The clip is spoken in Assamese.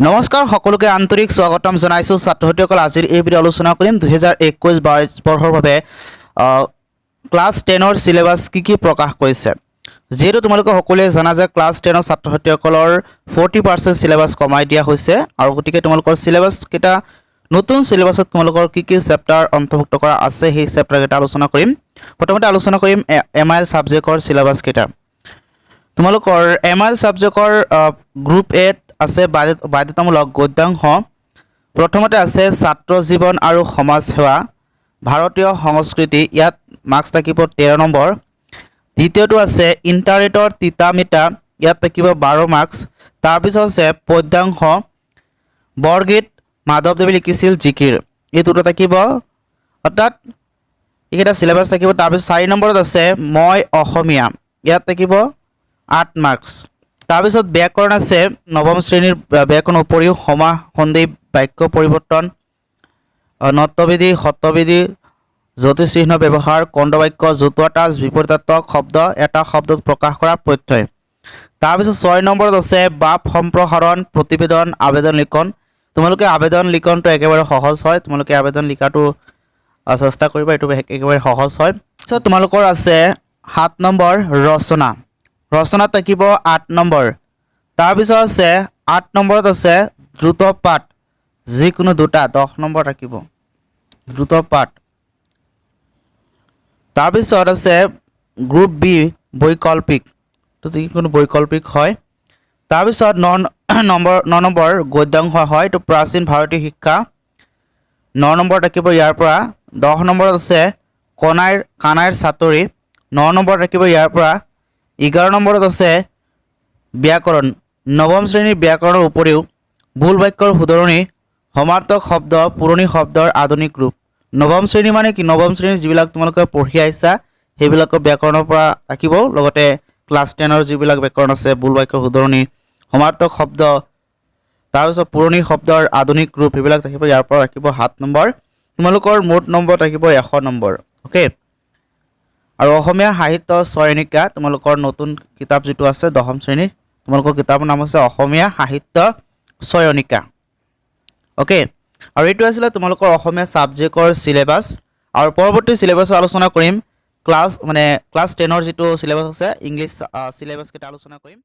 নমস্কাৰ সকলোকে আন্তৰিক স্বাগতম জনাইছো ছাত্ৰসকল আজিৰ এই ভিডিঅ আলোচনা কৰিম 2021-22 বৰ্ষৰ বাবে ক্লাছ 10 ৰ সিলেবাস কি প্ৰকাশ কৰিছে যেহেতু তোমালোকে সকলোৱে জানা যে ক্লাছ 10 ৰ ছাত্ৰসকলৰ 40% সিলেবাস কমাই দিয়া হৈছে আৰু গতিকে তোমালোকৰ সিলেবাস কেটা নতুন সিলেবাসত তোমালোকৰ কি চেপ্টাৰ অন্তৰ্ভুক্ত কৰা আছে সেই চেপ্টাৰ কেটা আলোচনা কৰিম প্ৰথমতে আলোচনা কৰিম এমআইএল সাবজেক্টৰ সিলেবাস কেটা তোমালোকৰ এমআইএল সাবজেক্টৰ গ্ৰুপ 8 আছে বাধ্যতামূলক গদ্যাংশ প্ৰথমতে আছে ছাত্ৰ জীৱন আৰু সমাজ সেৱা ভাৰতীয় সংস্কৃতি ইয়াত মাৰ্কস থাকিব 13 নম্বৰ দ্বিতীয়টো আছে ইন্টাৰনেটৰ তিতামিতা ইয়াত থাকিব 12 মাৰ্কস তাৰ পিছত আছে পদ্যাংশ বৰগীত মাধৱদেৱে লিখিছিল জিকিৰ এই দুটো থাকিব অৰ্থাৎ এইটা সিলেবাস থাকিব তাৰ পিছত 4 নম্বৰত আছে মই অসমীয়া ইয়াত থাকিব 8 মাৰ্কস তাৰ পিছত ব্যাকৰণ আছে নৱম শ্ৰেণীৰ ব্যাকৰণ উপৰিও সমা সন্ধি বাক্য পৰিৱৰ্তন নত্যবিধি সত্যবিধি জ্যোতিচিহ্ন ব্যৱহাৰ কণ্ডবাক্য জতুৱাতাজ বিপৰীতাৰ্থক শব্দ এটা শব্দত প্ৰকাশ কৰা প্ৰত্যয় তাৰ পিছত 6 নম্বৰত আছে বাপ সম্প্ৰসাৰণ প্ৰতিবেদন আবেদন লিখন তোমালোকে আবেদন লিখনটো একেবাৰে সহজ হয় তোমালোকে আবেদন লিখাটো চেষ্টা কৰিবা এটো একেবাৰে সহজ হয় সো তোমালোকৰ আছে 7 নম্বৰ ৰচনা ৰচনা থাকিব 8 নম্বৰ তাৰ পিছত আছে 8 নম্বৰত আছে দ্ৰুত পাঠ যিকোনো দুটা 10 নম্বৰ থাকিব দ্ৰুত পাঠ তাৰ পিছত আছে গ্ৰুপ বি বৈকল্পিক তো যিকোনো বৈকল্পিক হয় তাৰ পিছত 9 নম্বৰ গদ্যাংশ হয় তো প্ৰাচীন ভাৰতীয় শিক্ষা 9 নম্বৰ থাকিব ইয়াৰ পৰা 10 নম্বৰত আছে কানাইৰ ছাতৰি 9 নম্বৰ থাকিব ইয়াৰ পৰা 11 নম্বৰত আছে ব্যাকৰণ নৱম শ্ৰেণীৰ ব্যাকৰণৰ উপৰিও ভুল বাক্যৰ শুধৰণি সমাৰ্থক শব্দ পুৰণি শব্দৰ আধুনিক ৰূপ নৱম শ্ৰেণী মানে কি নৱম শ্ৰেণীৰ যিবিলাক তোমালোকে পঢ়ি আইছা সেইবিলাকৰ ব্যাকৰণৰ পৰা থাকিব লগতে ক্লাছ 10 ৰ যিবিলাক ব্যাকৰণ আছে ভুল বাক্যৰ শুধৰণি সমাৰ্থক শব্দ তাৰ পিছত পুৰণি শব্দৰ আধুনিক ৰূপ এইবিলাক থাকিব ইয়াৰ পৰা থাকিব 7 নম্বৰ তোমালোকৰ মুঠ নম্বৰ থাকিব 100 নম্বৰ ওকে আৰু অসমীয়া সাহিত্য চয়নিকা তোমালোকৰ নতুন কিতাপ যেটো আছে 10ম শ্ৰেণীৰ তোমালোকৰ কিতাপৰ নাম আছে অসমীয়া সাহিত্য চয়নিকা ওকে আৰু এটো আছিল তোমালোকৰ অসমীয়া সাবজেক্টৰ সিলেবাস আৰু পৰৱৰ্তী সিলেবাসৰ আলোচনা কৰিম ক্লাছ 10 ৰ যেটো সিলেবাস আছে ইংলিশ সিলেবাস কেটা আলোচনা কৰিম